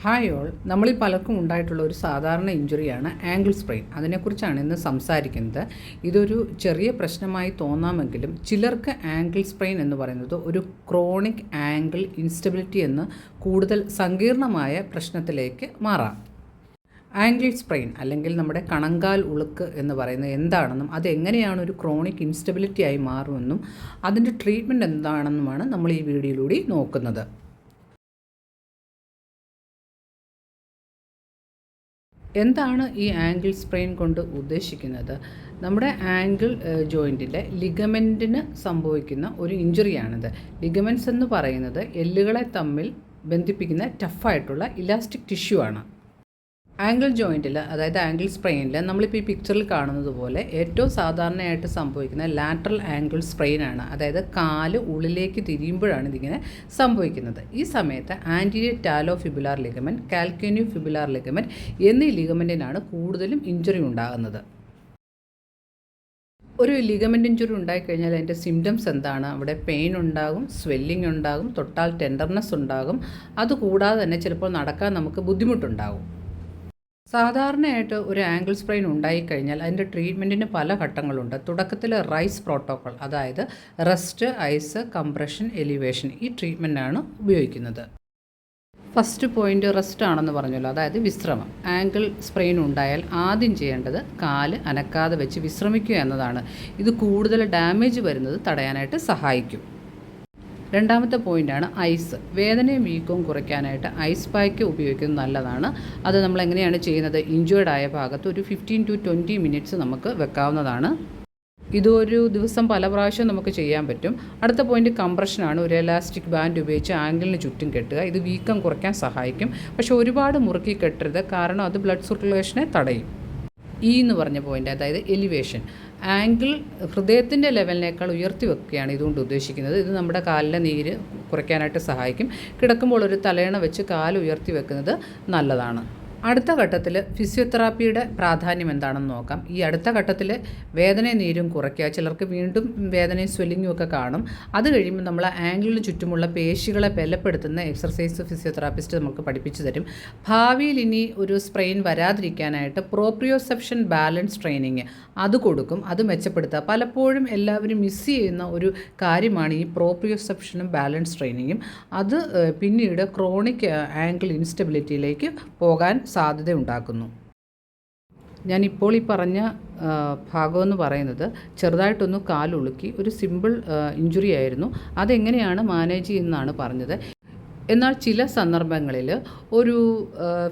Hi all, നമ്മളിൽ പലർക്കും ഉണ്ടായിട്ടുള്ള ഒരു സാധാരണ ഇഞ്ചുറിയാണ് ആംഗിൾ സ്പ്രെയിൻ. അതിനെക്കുറിച്ചാണ് ഇന്ന് സംസാരിക്കുന്നത്. ഇതൊരു ചെറിയ പ്രശ്നമായി തോന്നാമെങ്കിലും ചിലർക്ക് ആംഗിൾ സ്പ്രെയിൻ എന്ന് പറയുന്നത് ഒരു ക്രോണിക് ആംഗിൾ ഇൻസ്റ്റബിലിറ്റി എന്ന് കൂടുതൽ സങ്കീർണമായ പ്രശ്നത്തിലേക്ക് മാറാം. ആംഗിൾ സ്പ്രെയിൻ അല്ലെങ്കിൽ നമ്മുടെ കണങ്കാൽ ഉളുക്ക് എന്ന് പറയുന്നത് എന്താണെന്നും അതെങ്ങനെയാണ് ഒരു ക്രോണിക് ഇൻസ്റ്റബിലിറ്റി ആയി മാറുമെന്നും അതിൻ്റെ ട്രീറ്റ്മെൻറ്റ് എന്താണെന്നുമാണ് നമ്മൾ ഈ വീഡിയോയിലൂടെ നോക്കുന്നത്. എന്താണ് ഈ ആംഗിൾ സ്പ്രെയിൻ കൊണ്ട് ഉദ്ദേശിക്കുന്നത്? നമ്മുടെ ആംഗിൾ ജോയിൻറ്റിലെ ലിഗമെൻറ്റിന് സംഭവിക്കുന്ന ഒരു ഇഞ്ചുറിയാണിത്. ലിഗമെൻറ്റ്സ് എന്ന് പറയുന്നത് എല്ലുകളെ തമ്മിൽ ബന്ധിപ്പിക്കുന്ന ടഫായിട്ടുള്ള ഇലാസ്റ്റിക് ടിഷ്യൂ ആണ്. ആംഗിൾ ജോയിൻറ്റിൽ, അതായത് ആംഗിൾ സ്പ്രെയിനിൽ, നമ്മളിപ്പോൾ ഈ പിക്ചറിൽ കാണുന്നത് പോലെ ഏറ്റവും സാധാരണയായിട്ട് സംഭവിക്കുന്ന ലാറ്ററൽ ആംഗിൾ സ്പ്രെയിനാണ്. അതായത് കാല് ഉള്ളിലേക്ക് തിരിയുമ്പോഴാണ് ഇതിങ്ങനെ സംഭവിക്കുന്നത്. ഈ സമയത്ത് ആൻറ്റീരിയർ ടാലോ ഫിബുലാർ ലിഗമെൻറ്റ്, കാൽക്കേനിയോ ഫിബുലാർ ലിഗമെൻറ്റ് എന്നീ ലിഗമെൻറ്റിനാണ് കൂടുതലും ഇഞ്ചുറി ഉണ്ടാകുന്നത്. ഒരു ലിഗമെൻറ്റ് ഇഞ്ചുറി ഉണ്ടായിക്കഴിഞ്ഞാൽ അതിൻ്റെ സിംറ്റംസ് എന്താണ്? അവിടെ പെയിൻ ഉണ്ടാകും, സ്വെല്ലിംഗ് ഉണ്ടാകും, തൊട്ടാൽ ടെൻഡർനെസ് ഉണ്ടാകും. അതുകൂടാതെ തന്നെ ചിലപ്പോൾ നടക്കാൻ നമുക്ക് ബുദ്ധിമുട്ടുണ്ടാകും. സാധാരണയായിട്ട് ഒരു ആംഗിൾ സ്പ്രെയിൻ ഉണ്ടായിക്കഴിഞ്ഞാൽ അതിൻ്റെ ട്രീറ്റ്മെൻറ്റിന് പല ഘട്ടങ്ങളുണ്ട്. തുടക്കത്തിൽ റൈസ് പ്രോട്ടോക്കോൾ, അതായത് റെസ്റ്റ്, ഐസ്, കംപ്രഷൻ, എലിവേഷൻ, ഈ ട്രീറ്റ്മെൻറ്റാണ് ഉപയോഗിക്കുന്നത്. ഫസ്റ്റ് പോയിൻ്റ് റെസ്റ്റ് ആണെന്ന് പറഞ്ഞല്ലോ, അതായത് വിശ്രമം. ആംഗിൾ സ്പ്രെയിൻ ഉണ്ടായാൽ ആദ്യം ചെയ്യേണ്ടത് കാല് അനക്കാതെ വെച്ച് വിശ്രമിക്കുക എന്നതാണ്. ഇത് കൂടുതൽ ഡാമേജ് വരുന്നത് തടയാനായിട്ട് സഹായിക്കും. രണ്ടാമത്തെ പോയിൻ്റാണ് ഐസ്. വേദനയും വീക്കവും കുറയ്ക്കാനായിട്ട് ഐസ് പാക്ക് ഉപയോഗിക്കുന്നത് നല്ലതാണ്. അത് നമ്മൾ എങ്ങനെയാണ് ചെയ്യുന്നത്? ഇഞ്ചേർഡ് ആയ ഭാഗത്ത് ഒരു 15 to 20 മിനിറ്റ്സ് നമുക്ക് വെക്കാവുന്നതാണ്. ഇതൊരു ദിവസം പല പ്രാവശ്യം നമുക്ക് ചെയ്യാൻ പറ്റും. അടുത്ത പോയിൻ്റ് കംപ്രഷനാണ്. ഒരു എലാസ്റ്റിക് ബാൻഡ് ഉപയോഗിച്ച് ആംഗിളിന് ചുറ്റും കെട്ടുക. ഇത് വീക്കം കുറയ്ക്കാൻ സഹായിക്കും. പക്ഷേ ഒരുപാട് മുറുക്കി കെട്ടരുത്, കാരണം അത് ബ്ലഡ് സർക്കുലേഷനെ തടയും. എന്ന് പറഞ്ഞ പോയിൻ്റ്, അതായത് എലിവേഷൻ. ആംഗിൾ ഹൃദയത്തിൻ്റെ ലെവലിനേക്കാൾ ഉയർത്തി വെക്കുകയാണ് ഇതുകൊണ്ട് ഉദ്ദേശിക്കുന്നത്. ഇത് നമ്മുടെ കാലിലെ നീര് കുറയ്ക്കാനായിട്ട് സഹായിക്കും. കിടക്കുമ്പോൾ ഒരു തലയണ വെച്ച് കാല് ഉയർത്തി വെക്കുന്നത് നല്ലതാണ്. അടുത്ത ഘട്ടത്തിൽ ഫിസിയോതെറാപ്പിയുടെ പ്രാധാന്യം എന്താണെന്ന് നോക്കാം. ഈ അടുത്ത ഘട്ടത്തിൽ വേദനയും നീരും കുറയ്ക്കുക. ചിലർക്ക് വീണ്ടും വേദനയും സ്വെല്ലിങ്ങും ഒക്കെ കാണും. അത് കഴിയുമ്പോൾ നമ്മൾ ആംഗിളിന് ചുറ്റുമുള്ള പേശികളെ ബലപ്പെടുത്തുന്ന എക്സർസൈസ് ഫിസിയോതെറാപ്പിസ്റ്റ് നമുക്ക് പഠിപ്പിച്ചു തരും. ഭാവിയിൽ ഇനി ഒരു സ്പ്രെയിൻ വരാതിരിക്കാനായിട്ട് പ്രോപ്രിയോസെപ്ഷൻ ബാലൻസ് ട്രെയിനിങ് അത് കൊടുക്കും. അത് മെച്ചപ്പെടുത്തുക. പലപ്പോഴും എല്ലാവരും മിസ് ചെയ്യുന്ന ഒരു കാര്യമാണ് ഈ പ്രോപ്രിയോസെപ്ഷനും ബാലൻസ് ട്രെയിനിങ്ങും. അത് പിന്നീട് ക്രോണിക് ആംഗിൾ ഇൻസ്റ്റബിലിറ്റിയിലേക്ക് പോകാൻ സാധ്യതയുണ്ടാക്കുന്നു. ഞാനിപ്പോൾ ഈ പറഞ്ഞ ഭാഗമെന്ന് പറയുന്നത് ചെറുതായിട്ടൊന്ന് കാലുളുക്കി ഒരു സിമ്പിൾ ഇഞ്ചുറി ആയിരുന്നു. അതെങ്ങനെയാണ് മാനേജ് ചെയ്യുന്നതാണ് പറഞ്ഞത്. എന്നാൽ ചില സന്ദർഭങ്ങളിൽ ഒരു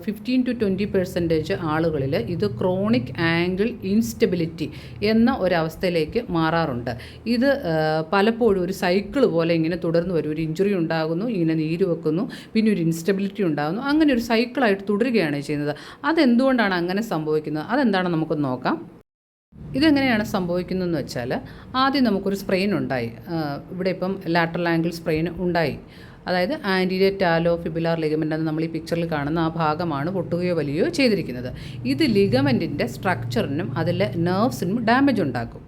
15 to 20% ആളുകളിൽ ഇത് ക്രോണിക് ആംഗിൾ ഇൻസ്റ്റബിലിറ്റി എന്ന ഒരവസ്ഥയിലേക്ക് മാറാറുണ്ട്. ഇത് പലപ്പോഴും ഒരു സൈക്കിൾ പോലെ ഇങ്ങനെ തുടർന്ന് വരും. ഒരു ഇഞ്ചുറി ഉണ്ടാകുന്നു, ഇങ്ങനെ നീര് വെക്കുന്നു, പിന്നെ ഒരു ഇൻസ്റ്റബിലിറ്റി ഉണ്ടാകുന്നു. അങ്ങനെ ഒരു സൈക്കിളായിട്ട് തുടരുകയാണ് ചെയ്യുന്നത്. അതെന്തുകൊണ്ടാണ് അങ്ങനെ സംഭവിക്കുന്നത്? അതെന്താണെന്ന് നമുക്കൊന്ന് നോക്കാം. ഇതെങ്ങനെയാണ് സംഭവിക്കുന്നതെന്ന് വെച്ചാൽ, ആദ്യം നമുക്കൊരു സ്പ്രെയിൻ ഉണ്ടായി. ഇവിടെ ഇപ്പം ലാറ്ററൽ ആംഗിൾ സ്പ്രെയിൻ ഉണ്ടായി. അതായത് ആൻറ്റീരിയർ ടാലോ ഫിബുലാർ ലിഗമെൻ്റ് എന്ന് നമ്മൾ ഈ പിക്ചറിൽ കാണുന്ന ആ ഭാഗമാണ് പൊട്ടുകയോ വലിയോ ചെയ്തിരിക്കുന്നത്. ഇത് ലിഗമെൻറ്റിൻ്റെ സ്ട്രക്ചറിനും അതിലെ നെർവ്സിനും ഡാമേജ് ഉണ്ടാക്കും.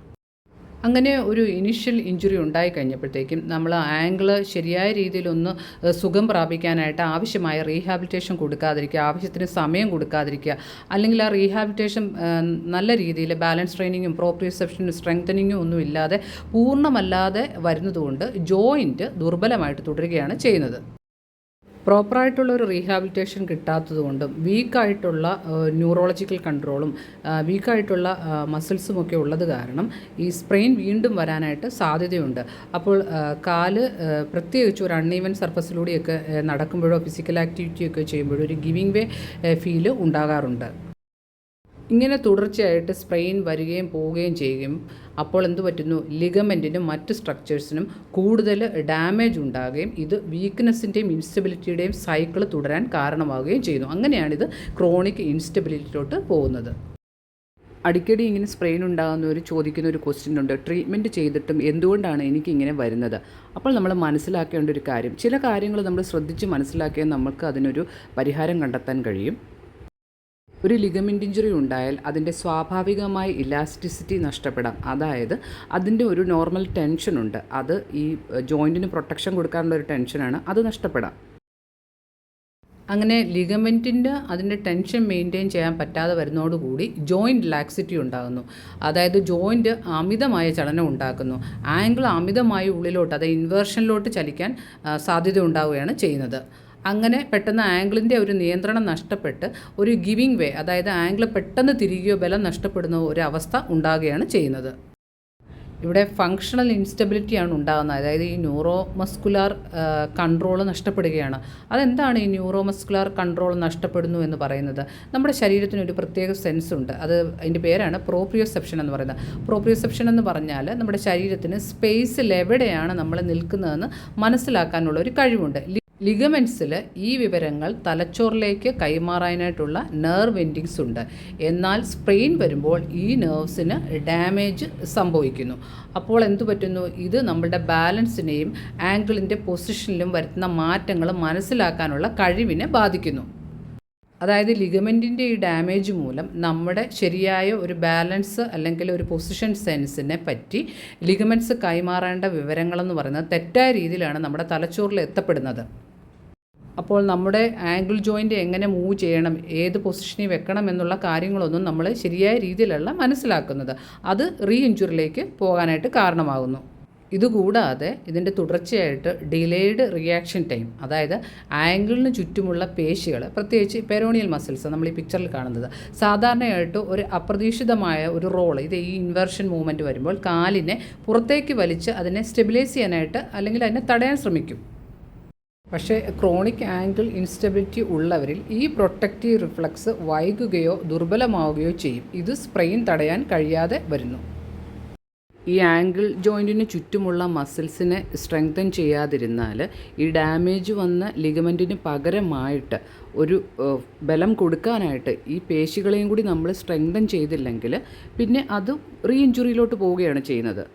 അങ്ങനെ ഒരു ഇനിഷ്യൽ ഇഞ്ചുറി ഉണ്ടായി കഴിഞ്ഞപ്പോഴത്തേക്കും നമ്മൾ ആംഗിൾ ശരിയായ രീതിയിലൊന്ന് സുഖം പ്രാപിക്കാനായിട്ട് ആവശ്യമായ റീഹാബിലിറ്റേഷൻ കൊടുക്കാതിരിക്കുക, ആവശ്യത്തിന് സമയം കൊടുക്കാതിരിക്കുക, അല്ലെങ്കിൽ ആ റീഹാബിലിറ്റേഷൻ നല്ല രീതിയിൽ ബാലൻസ് ട്രെയിനിങ്ങും പ്രോപ്രിയോസെപ്ഷനും സ്ട്രെങ്തനിങ്ങും ഒന്നും ഇല്ലാതെ പൂർണ്ണമല്ലാതെ വരുന്നതുകൊണ്ട് ജോയിൻറ്റ് ദുർബലമായിട്ട് തുടരുകയാണ് ചെയ്യുന്നത്. പ്രോപ്പറായിട്ടുള്ള ഒരു റീഹാബിലിറ്റേഷൻ കിട്ടാത്തതുകൊണ്ടും വീക്കായിട്ടുള്ള ന്യൂറോളജിക്കൽ കൺട്രോളും വീക്കായിട്ടുള്ള മസിൽസുമൊക്കെ ഉള്ളത് കാരണം ഈ സ്പ്രെയിൻ വീണ്ടും വരാനായിട്ട് സാധ്യതയുണ്ട്. അപ്പോൾ കാല് പ്രത്യേകിച്ച് ഒരു അൺഈവൻ സർഫസിലൂടെയൊക്കെ നടക്കുമ്പോഴോ ഫിസിക്കൽ ആക്ടിവിറ്റിയൊക്കെ ചെയ്യുമ്പോഴോ ഒരു ഗിവിംഗ് വേ ഫീല് ഉണ്ടാകാറുണ്ട്. ഇങ്ങനെ തുടർച്ചയായിട്ട് സ്പ്രെയിൻ വരികയും പോവുകയും ചെയ്യും. അപ്പോൾ എന്ത് പറ്റുന്നു? ലിഗമെൻറ്റിനും മറ്റ് സ്ട്രക്ചേഴ്സിനും കൂടുതൽ ഡാമേജ് ഉണ്ടാകുകയും ഇത് വീക്ക്നെസ്സിൻ്റെയും ഇൻസ്റ്റബിലിറ്റിയുടെയും സൈക്കിൾ തുടരാൻ കാരണമാവുകയും ചെയ്യുന്നു. അങ്ങനെയാണിത് ക്രോണിക് ഇൻസ്റ്റബിലിറ്റിയിലോട്ട് പോകുന്നത്. അടിക്കടി ഇങ്ങനെ സ്പ്രെയിൻ ഉണ്ടാകുന്നവർ ചോദിക്കുന്ന ഒരു ക്വസ്റ്റ്യൻ ഉണ്ട്, ട്രീറ്റ്മെൻറ്റ് ചെയ്തിട്ടും എന്തുകൊണ്ടാണ് എനിക്കിങ്ങനെ വരുന്നത്? അപ്പോൾ നമ്മൾ മനസ്സിലാക്കേണ്ട ഒരു കാര്യം, ചില കാര്യങ്ങൾ നമ്മൾ ശ്രദ്ധിച്ച് മനസ്സിലാക്കിയാൽ നമുക്ക് അതിനൊരു പരിഹാരം കണ്ടെത്താൻ കഴിയും. ഒരു ലിഗമെൻ്റ് ഇഞ്ചുറി ഉണ്ടായാൽ അതിൻ്റെ സ്വാഭാവികമായ ഇലാസ്റ്റിസിറ്റി നഷ്ടപ്പെടാം. അതായത് അതിൻ്റെ ഒരു നോർമൽ ടെൻഷനുണ്ട്, അത് ഈ ജോയിൻറ്റിന് പ്രൊട്ടക്ഷൻ കൊടുക്കാനുള്ള ഒരു ടെൻഷനാണ്, അത് നഷ്ടപ്പെടാം. അങ്ങനെ ലിഗമെൻറ്റിൻ്റെ അതിൻ്റെ ടെൻഷൻ മെയിൻറ്റെയിൻ ചെയ്യാൻ പറ്റാതെ വരുന്നതോടുകൂടി ജോയിൻറ്റ് ലാക്സിറ്റി ഉണ്ടാകുന്നു. അതായത് ജോയിൻറ്റ് അമിതമായ ചലനം ഉണ്ടാക്കുന്നു. ആംഗിൾ അമിതമായി ഉള്ളിലോട്ട്, അതായത് ഇൻവേർഷനിലോട്ട് ചലിക്കാൻ സാധ്യത ഉണ്ടാവുകയാണ് ചെയ്യുന്നത്. അങ്ങനെ പെട്ടെന്ന് ആംഗിളിൻ്റെ ഒരു നിയന്ത്രണം നഷ്ടപ്പെട്ട് ഒരു ഗിവിങ് വേ, അതായത് ആംഗിൾ പെട്ടെന്ന് തിരികെയോ ബലം നഷ്ടപ്പെടുന്ന ഒരു അവസ്ഥ ഉണ്ടാകുകയാണ് ചെയ്യുന്നത്. ഇവിടെ ഫങ്ഷണൽ ഇൻസ്റ്റബിലിറ്റിയാണ് ഉണ്ടാകുന്നത്. അതായത് ഈ ന്യൂറോ മസ്കുലാർ കൺട്രോൾ നഷ്ടപ്പെടുകയാണ്. അതെന്താണ് ഈ ന്യൂറോ മസ്കുലാർ കൺട്രോൾ നഷ്ടപ്പെടുന്നു എന്ന് പറയുന്നത്? നമ്മുടെ ശരീരത്തിന് ഒരു പ്രത്യേക സെൻസ് ഉണ്ട്. അതിൻ്റെ പേരാണ് പ്രോപ്രിയോസെപ്ഷൻ എന്ന് പറയുന്നത്. പ്രോപ്രിയോസെപ്ഷൻ എന്ന് പറഞ്ഞാൽ നമ്മുടെ ശരീരത്തിന് സ്പേസിൽ എവിടെയാണ് നമ്മൾ നിൽക്കുന്നതെന്ന് മനസ്സിലാക്കാനുള്ള ഒരു കഴിവുണ്ട്. ലിഗമെൻസിൽ ഈ വിവരങ്ങൾ തലച്ചോറിലേക്ക് കൈമാറാനായിട്ടുള്ള നെർവ് എൻഡിങ്സ് ഉണ്ട്. എന്നാൽ സ്പ്രെയിൻ വരുമ്പോൾ ഈ നെർവ്സിന് ഡാമേജ് സംഭവിക്കുന്നു. അപ്പോൾ എന്തു പറ്റുന്നു? ഇത് നമ്മുടെ ബാലൻസിനെയും ആംഗിളിൻ്റെ പൊസിഷനിലും വരുത്തുന്ന മാറ്റങ്ങൾ മനസ്സിലാക്കാനുള്ള കഴിവിനെ ബാധിക്കുന്നു. അതായത് ലിഗമെൻറ്റിൻ്റെ ഈ ഡാമേജ് മൂലം നമ്മുടെ ശരിയായ ഒരു ബാലൻസ് അല്ലെങ്കിൽ ഒരു പൊസിഷൻ സെൻസിനെ പറ്റി ലിഗമെൻറ്റ്സ് കൈമാറേണ്ട വിവരങ്ങളെന്ന് പറയുന്നത് തെറ്റായ രീതിയിലാണ് നമ്മുടെ തലച്ചോറിൽ എത്തപ്പെടുന്നത്. അപ്പോൾ നമ്മുടെ ആംഗിൾ ജോയിൻ്റ് എങ്ങനെ മൂവ് ചെയ്യണം, ഏത് പൊസിഷനിൽ വെക്കണം എന്നുള്ള കാര്യങ്ങളൊന്നും നമ്മൾ ശരിയായ രീതിയിലല്ല മനസ്സിലാക്കുന്നത്. അത് റീ ഇഞ്ചുറിയിലേക്ക് പോകാനായിട്ട് കാരണമാകുന്നു. ഇതുകൂടാതെ ഇതിൻ്റെ തുടർച്ചയായിട്ട് ഡിലേഡ് റിയാക്ഷൻ ടൈം, അതായത് ആംഗിളിന് ചുറ്റുമുള്ള പേശികൾ, പ്രത്യേകിച്ച് പെരോണിയൽ മസിൽസ് നമ്മൾ ഈ പിക്ചറിൽ കാണുന്നത്, സാധാരണയായിട്ട് ഒരു അപ്രതീക്ഷിതമായ ഒരു റോൾ, ഇത് ഈ ഇൻവേർഷൻ മൂവ്മെൻറ്റ് വരുമ്പോൾ കാലിനെ പുറത്തേക്ക് വലിച്ച് അതിനെ സ്റ്റെബിലൈസ് ചെയ്യാനായിട്ട് അല്ലെങ്കിൽ അതിനെ തടയാൻ ശ്രമിക്കും. പക്ഷേ ക്രോണിക് ആംഗിൾ ഇൻസ്റ്റബിലിറ്റി ഉള്ളവരിൽ ഈ പ്രൊട്ടക്റ്റീവ് റിഫ്ലക്സ് വൈകുകയോ ദുർബലമാവുകയോ ചെയ്യും. ഇത് സ്പ്രെയിൻ തടയാൻ കഴിയാതെ വരുന്നു. ഈ ആംഗിൾ ജോയിൻറ്റിന് ചുറ്റുമുള്ള മസിൽസിനെ സ്ട്രെങ്തൻ ചെയ്യാതിരുന്നാൽ ഈ ഡാമേജ് വന്ന ലിഗമെൻറ്റിന് പകരമായിട്ട് ഒരു ബലം കൊടുക്കാനായിട്ട് ഈ പേശികളെയും കൂടി നമ്മൾ സ്ട്രെങ്തൻ ചെയ്തില്ലെങ്കിൽ പിന്നെ അത് റീ ഇഞ്ചുറിയിലോട്ട് പോവുകയാണ് ചെയ്യുന്നത്.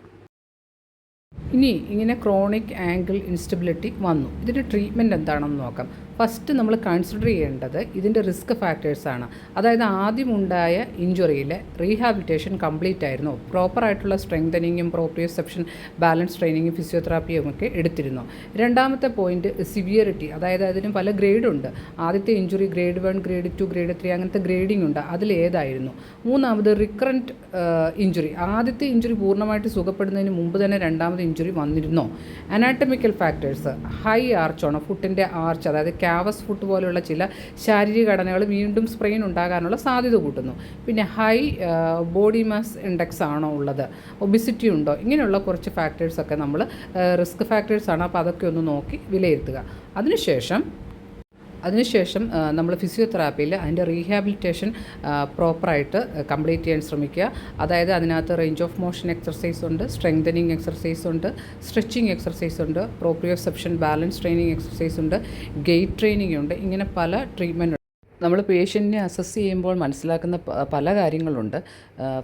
ഇനി ഇങ്ങനെ ക്രോണിക് ആംഗിൾ ഇൻസ്റ്റബിലിറ്റി വന്നു, ഇതിൻ്റെ ട്രീറ്റ്മെൻറ്റ് എന്താണെന്ന് നോക്കാം. ഫസ്റ്റ് നമ്മൾ കൺസിഡർ ചെയ്യേണ്ടത് ഇതിൻ്റെ റിസ്ക് ഫാക്ടേഴ്സാണ്. അതായത് ആദ്യമുണ്ടായ ഇഞ്ചുറിയിലെ റീഹാബിലിറ്റേഷൻ കംപ്ലീറ്റ് ആയിരുന്നു, പ്രോപ്പറായിട്ടുള്ള സ്ട്രെങ്തനിങ്ങും പ്രോപ്രിയോസെപ്ഷൻ ബാലൻസ് ട്രെയിനിങ്ങും ഫിസിയോതെറാപ്പിയും ഒക്കെ എടുത്തിരുന്നു. രണ്ടാമത്തെ പോയിൻറ്റ് സിവിയറിറ്റി, അതായത് അതിന് പല ഗ്രേഡുണ്ട്. ആദ്യത്തെ ഇഞ്ചുറി ഗ്രേഡ് 1, ഗ്രേഡ് 2, ഗ്രേഡ് 3 അങ്ങനത്തെ ഗ്രേഡിംഗ് ഉണ്ട്. അതിലേതായിരുന്നു? മൂന്നാമത് റിക്കറൻറ്റ് ഇഞ്ചുറി, ആദ്യത്തെ ഇഞ്ചുറി പൂർണ്ണമായിട്ട് സുഖപ്പെടുന്നതിന് മുമ്പ് തന്നെ രണ്ടാമത് ഇഞ്ചുറി വന്നിരുന്നോ? അനാറ്റമിക്കൽ ഫാക്ടേഴ്സ്, ഹൈ ആർച്ചാണോ, ഫുട്ടിൻ്റെ ആർച്ച്, അതായത് കാവസ് ഫുട്ട് പോലെയുള്ള ചില ശാരീരിക ഘടനകൾ വീണ്ടും സ്പ്രെയിൻ ഉണ്ടാകാനുള്ള സാധ്യത കൂട്ടുന്നു. പിന്നെ ഹൈ ബോഡി മാസ് ഇൻഡെക്സ് ആണോ ഉള്ളത്, ഒബിസിറ്റി ഉണ്ടോ, ഇങ്ങനെയുള്ള കുറച്ച് ഫാക്ടേഴ്സൊക്കെ നമ്മൾ റിസ്ക് ഫാക്ടേഴ്സാണ്. അപ്പോൾ അതൊക്കെ ഒന്ന് നോക്കി വിലയിരുത്തുക. അതിനുശേഷം നമ്മൾ ഫിസിയോതെറാപ്പിയിൽ അതിൻ്റെ റീഹാബിലിറ്റേഷൻ പ്രോപ്പറായിട്ട് കംപ്ലീറ്റ് ചെയ്യാൻ ശ്രമിക്കുക. അതായത് അതിനകത്ത് റേഞ്ച് ഓഫ് മോഷൻ എക്സർസൈസ് ഉണ്ട്, സ്ട്രെങ്തനിങ് എക്സർസൈസ് ഉണ്ട്, സ്ട്രെച്ചിങ് എക്സർസൈസ് ഉണ്ട്, പ്രോപ്രിയോസെപ്ഷൻ ബാലൻസ് ട്രെയിനിങ് എക്സർസൈസ് ഉണ്ട്, ഗെയ്റ്റ് ട്രെയിനിങ് ഉണ്ട്. ഇങ്ങനെ പല ട്രീറ്റ്മെൻറ്റ് നമ്മൾ പേഷ്യൻറ്റിനെ അസസ് ചെയ്യുമ്പോൾ മനസ്സിലാക്കുന്ന പല കാര്യങ്ങളുണ്ട്.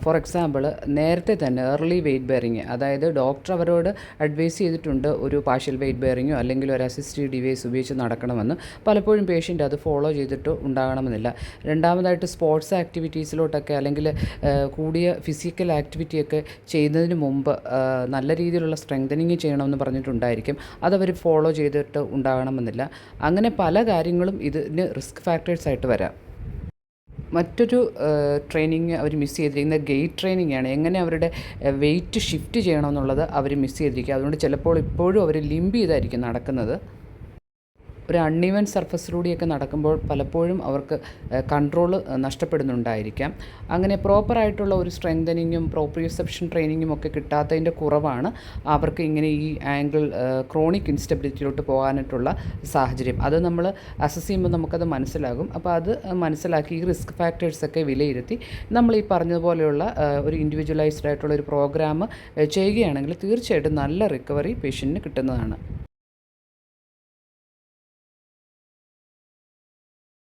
ഫോർ എക്സാമ്പിൾ, നേരത്തെ തന്നെ ഏർലി വെയ്റ്റ് ബെയറിങ്, അതായത് ഡോക്ടർ അവരോട് അഡ്വൈസ് ചെയ്തിട്ടുണ്ട് ഒരു പാർഷ്യൽ വെയ്റ്റ് ബെയറിങ്ങോ അല്ലെങ്കിൽ ഒരു അസിസ്റ്റീവ് ഡിവൈസ് ഉപയോഗിച്ച് നടക്കണമെന്ന്. പലപ്പോഴും പേഷ്യൻ്റ് അത് ഫോളോ ചെയ്തിട്ട് ഉണ്ടാകണമെന്നില്ല. രണ്ടാമതായിട്ട് സ്പോർട്സ് ആക്ടിവിറ്റീസിലോട്ടൊക്കെ അല്ലെങ്കിൽ കൂടിയ ഫിസിക്കൽ ആക്ടിവിറ്റിയൊക്കെ ചെയ്യുന്നതിന് മുമ്പ് നല്ല രീതിയിലുള്ള സ്ട്രെങ്തനിങ് ചെയ്യണമെന്ന് പറഞ്ഞിട്ടുണ്ടായിരിക്കും. അതവർ ഫോളോ ചെയ്തിട്ട് ഉണ്ടാകണമെന്നില്ല. അങ്ങനെ പല കാര്യങ്ങളും ഇതിന് റിസ്ക് ഫാക്ടേഴ്സായിട്ട് വരാം. മറ്റൊരു ട്രെയിനിങ് അവർ മിസ് ചെയ്തിരിക്കുന്നത് ഗെയ്റ്റ് ട്രെയിനിങ് ആണ്. എങ്ങനെ അവരുടെ വെയിറ്റ് ഷിഫ്റ്റ് ചെയ്യണമെന്നുള്ളത് അവർ മിസ് ചെയ്തിരിക്കുക. അതുകൊണ്ട് ചിലപ്പോൾ ഇപ്പോഴും അവർ ലിംബ് ചെയ്തായിരിക്കും നടക്കുന്നത്. ഒരു അൺഈവൻ സർഫസിലൂടെയൊക്കെ നടക്കുമ്പോൾ പലപ്പോഴും അവർക്ക് കൺട്രോൾ നഷ്ടപ്പെടുന്നുണ്ടായിരിക്കാം. അങ്ങനെ പ്രോപ്പറായിട്ടുള്ള ഒരു സ്ട്രെങ്തനിങ്ങും പ്രോപ്രിയോസെപ്ഷൻ ട്രെയിനിങ്ങും ഒക്കെ കിട്ടാത്തതിൻ്റെ കുറവാണ് അവർക്ക് ഇങ്ങനെ ഈ ആംഗിൾ ക്രോണിക് ഇൻസ്റ്റബിലിറ്റിയിലോട്ട് പോകാനായിട്ടുള്ള സാഹചര്യം. അത് നമ്മൾ അസസ് ചെയ്യുമ്പോൾ നമുക്കത് മനസ്സിലാകും. അപ്പോൾ അത് മനസ്സിലാക്കി ഈ റിസ്ക് ഫാക്ടേഴ്സൊക്കെ വിലയിരുത്തി നമ്മൾ ഈ പറഞ്ഞതുപോലെയുള്ള ഒരു ഇൻഡിവിജ്വലൈസ്ഡ് ആയിട്ടുള്ള ഒരു പ്രോഗ്രാം ചെയ്യുകയാണെങ്കിൽ തീർച്ചയായിട്ടും നല്ല റിക്കവറി പേഷ്യൻറ്റിന് കിട്ടുന്നതാണ്.